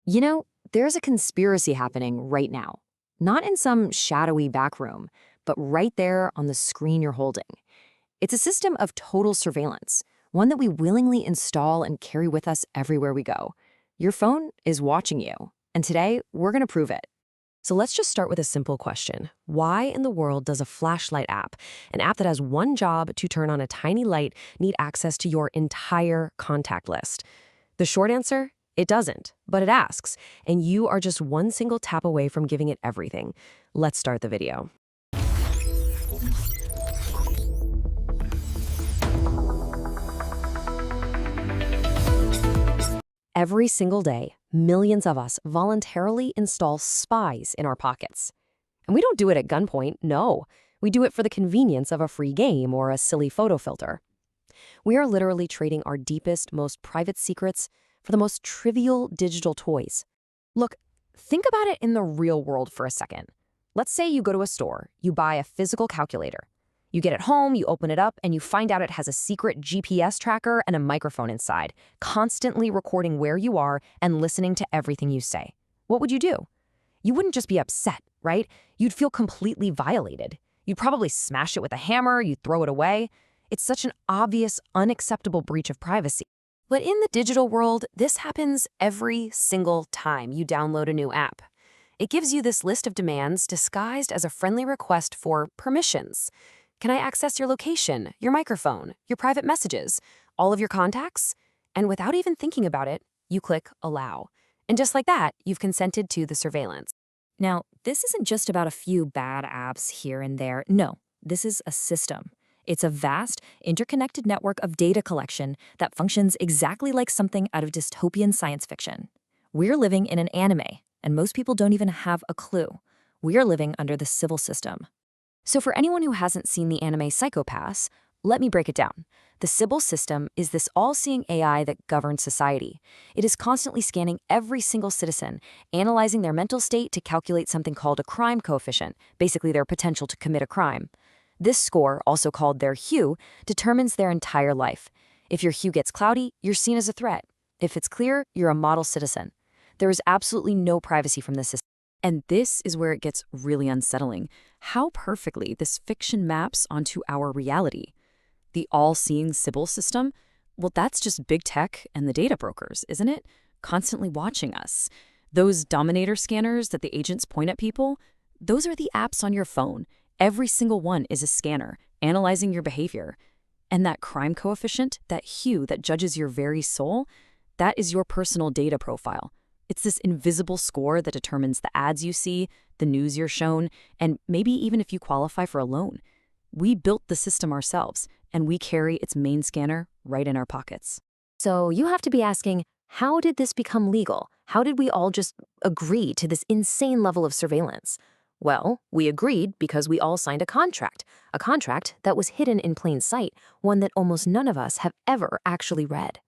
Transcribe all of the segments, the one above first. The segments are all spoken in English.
You know, there's a conspiracy happening right now. Not in some shadowy back room, but right there on the screen you're holding. It's a system of total surveillance, one that we willingly install and carry with us everywhere we go. Your phone is watching you, and today we're going to prove it. So let's just start with a simple question. Why in the world does a flashlight app, an app that has one job to turn on a tiny light, need access to your entire contact list? The short answer? It doesn't, but it asks, and you are just one single tap away from giving it everything. Let's start the video. Every single day, millions of us voluntarily install spies in our pockets. And we don't do it at gunpoint, no. We do it for the convenience of a free game or a silly photo filter. We are literally trading our deepest, most private secrets for the most trivial digital toys. Look, think about it in the real world for a second. Let's say you go to a store, you buy a physical calculator. You get it home, you open it up, and you find out it has a secret GPS tracker and a microphone inside, constantly recording where you are and listening to everything you say. What would you do? You wouldn't just be upset, right? You'd feel completely violated. You'd probably smash it with a hammer, you'd throw it away. It's such an obvious, unacceptable breach of privacy. But in the digital world, this happens every single time you download a new app. It gives you this list of demands disguised as a friendly request for permissions. Can I access your location, your microphone, your private messages, all of your contacts? And without even thinking about it, you click Allow. And just like that, you've consented to the surveillance. Now, this isn't just about a few bad apps here and there. No, this is a system. It's a vast, interconnected network of data collection that functions exactly like something out of dystopian science fiction. We're living in an anime, and most people don't even have a clue. We're living under the Sybil system. So for anyone who hasn't seen the anime Psycho-Pass, let me break it down. The Sybil system is this all-seeing AI that governs society. It is constantly scanning every single citizen, analyzing their mental state to calculate something called a crime coefficient, basically their potential to commit a crime. This score, also called their hue, determines their entire life. If your hue gets cloudy, you're seen as a threat. If it's clear, you're a model citizen. There is absolutely no privacy from this system. And this is where it gets really unsettling. How perfectly this fiction maps onto our reality. The all-seeing Sybil system? Well, that's just big tech and the data brokers, isn't it? Constantly watching us. Those dominator scanners that the agents point at people, those are the apps on your phone. Every single one is a scanner, analyzing your behavior. And that crime coefficient, that hue that judges your very soul, that is your personal data profile. It's this invisible score that determines the ads you see, the news you're shown, and maybe even if you qualify for a loan. We built the system ourselves, and we carry its main scanner right in our pockets. So you have to be asking, how did this become legal? How did we all just agree to this insane level of surveillance? Well, we agreed because we all signed a contract that was hidden in plain sight, one that almost none of us have ever actually read.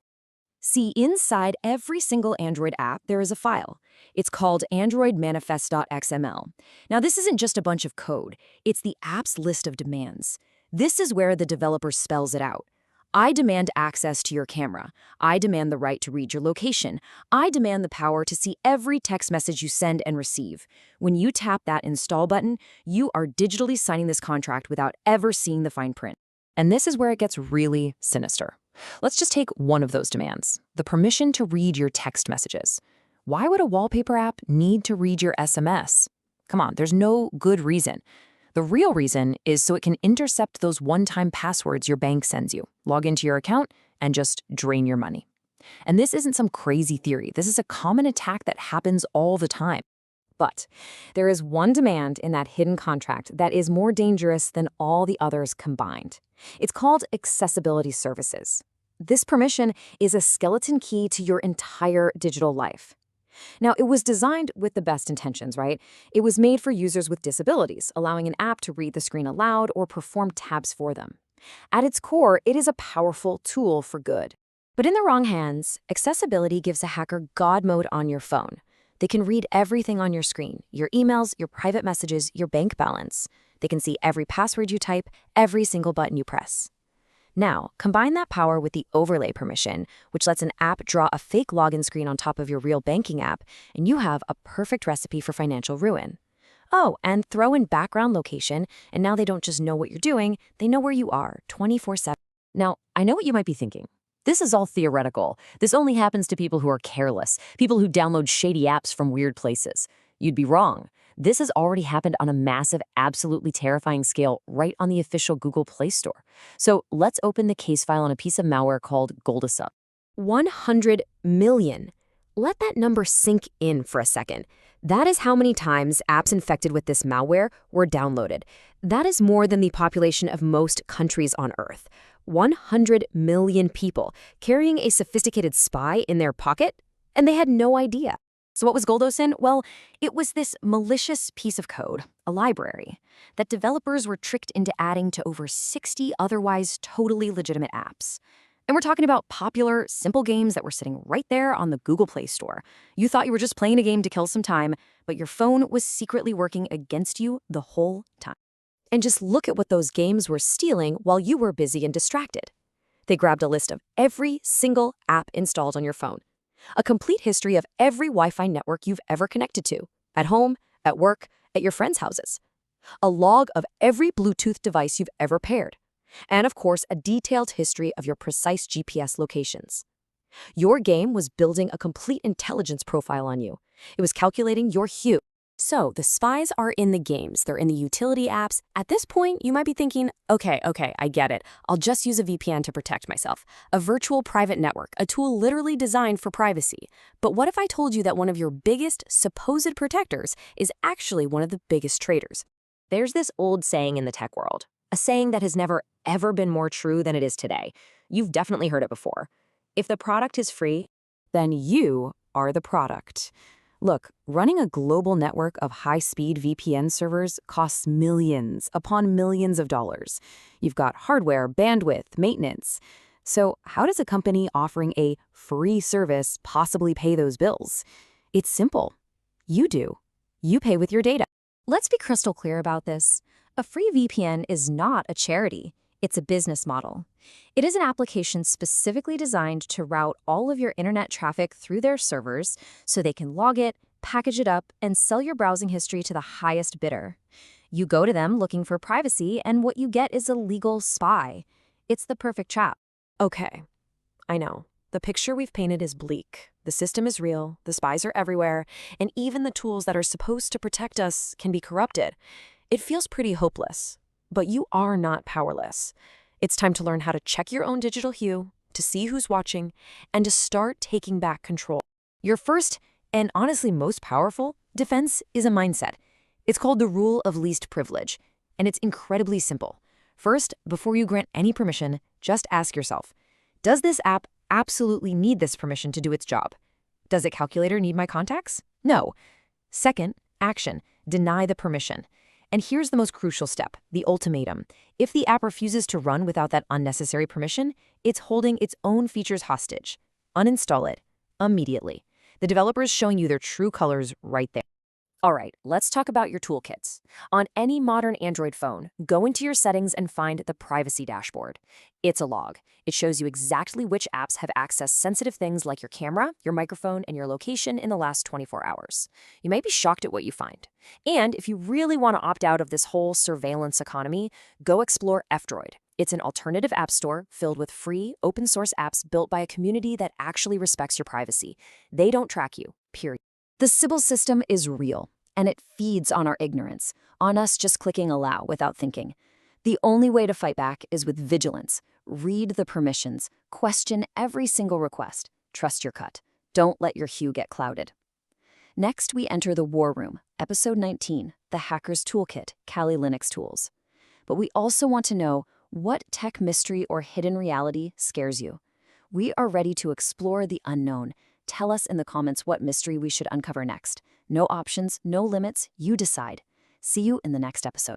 See, inside every single Android app, there is a file. It's called AndroidManifest.xml. Now, this isn't just a bunch of code. It's the app's list of demands. This is where the developer spells it out. I demand access to your camera. I demand the right to read your location. I demand the power to see every text message you send and receive. When you tap that install button, you are digitally signing this contract without ever seeing the fine print. And this is where it gets really sinister. Let's just take one of those demands, the permission to read your text messages. Why would a Wallpaper app need to read your SMS? Come on, there's no good reason. The real reason is so it can intercept those one-time passwords your bank sends you, log into your account, and just drain your money. And this isn't some crazy theory. This is a common attack that happens all the time. But there is one demand in that hidden contract that is more dangerous than all the others combined. It's called accessibility services. This permission is a skeleton key to your entire digital life. Now, it was designed with the best intentions, right? It was made for users with disabilities, allowing an app to read the screen aloud or perform tabs for them. At its core, it is a powerful tool for good. But in the wrong hands, accessibility gives a hacker God mode on your phone. They can read everything on your screen, your emails, your private messages, your bank balance. They can see every password you type, every single button you press. Now, combine that power with the overlay permission, which lets an app draw a fake login screen on top of your real banking app, and you have a perfect recipe for financial ruin. Oh, and throw in background location, and now they don't just know what you're doing, they know where you are 24/7. Now, I know what you might be thinking. This is all theoretical. This only happens to people who are careless, people who download shady apps from weird places. You'd be wrong. This has already happened on a massive, absolutely terrifying scale right on the official Google Play Store. So let's open the case file on a piece of malware called Goldoson. 100 million. Let that number sink in for a second. That is how many times apps infected with this malware were downloaded. That is more than the population of most countries on Earth. 100 million people carrying a sophisticated spy in their pocket, and they had no idea. So what was Goldoson? Well, it was this malicious piece of code, a library, that developers were tricked into adding to over 60 otherwise totally legitimate apps. And we're talking about popular, simple games that were sitting right there on the Google Play Store. You thought you were just playing a game to kill some time, but your phone was secretly working against you the whole time. And just look at what those games were stealing while you were busy and distracted. They grabbed a list of every single app installed on your phone, a complete history of every Wi-Fi network you've ever connected to, at home, at work, at your friends' houses, a log of every Bluetooth device you've ever paired, and of course, a detailed history of your precise GPS locations. Your game was building a complete intelligence profile on you. It was calculating your hue. So the spies are in the games, they're in the utility apps. At this point, you might be thinking, okay, I get it. I'll just use a VPN to protect myself. A virtual private network, a tool literally designed for privacy. But what if I told you that one of your biggest supposed protectors is actually one of the biggest traitors? There's this old saying in the tech world, a saying that has never ever been more true than it is today. You've definitely heard it before. If the product is free, then you are the product. Look, running a global network of high-speed VPN servers costs millions upon millions of dollars. You've got hardware, bandwidth, maintenance. So how does a company offering a free service possibly pay those bills? It's simple. You do. You pay with your data. Let's be crystal clear about this. A free VPN is not a charity. It's a business model. It is an application specifically designed to route all of your internet traffic through their servers so they can log it, package it up, and sell your browsing history to the highest bidder. You go to them looking for privacy, and what you get is a legal spy. It's the perfect trap. Okay, I know. The picture we've painted is bleak. The system is real, the spies are everywhere, and even the tools that are supposed to protect us can be corrupted. It feels pretty hopeless. But you are not powerless. It's time to learn how to check your own digital hue, to see who's watching, and to start taking back control. Your first, and honestly most powerful, defense is a mindset. It's called the rule of least privilege, and it's incredibly simple. First, before you grant any permission, just ask yourself, does this app absolutely need this permission to do its job? Does a calculator need my contacts? No. Second, action. Deny the permission. And here's the most crucial step, the ultimatum. If the app refuses to run without that unnecessary permission, it's holding its own features hostage. Uninstall it immediately. The developer is showing you their true colors right there. All right, let's talk about your toolkits. On any modern Android phone, go into your settings and find the privacy dashboard. It's a log. It shows you exactly which apps have accessed sensitive things like your camera, your microphone, and your location in the last 24 hours. You may be shocked at what you find. And if you really want to opt out of this whole surveillance economy, go explore F-Droid. It's an alternative app store filled with free, open-source apps built by a community that actually respects your privacy. They don't track you, period. The Sybil system is real, and it feeds on our ignorance, on us just clicking allow without thinking. The only way to fight back is with vigilance. Read the permissions, question every single request, trust your cut. Don't let your hue get clouded. Next, we enter the War Room, Episode 19, The Hacker's Toolkit, Kali Linux Tools. But we also want to know what tech mystery or hidden reality scares you. We are ready to explore the unknown. Tell us in the comments what mystery we should uncover next. No options, no limits, you decide. See you in the next episode.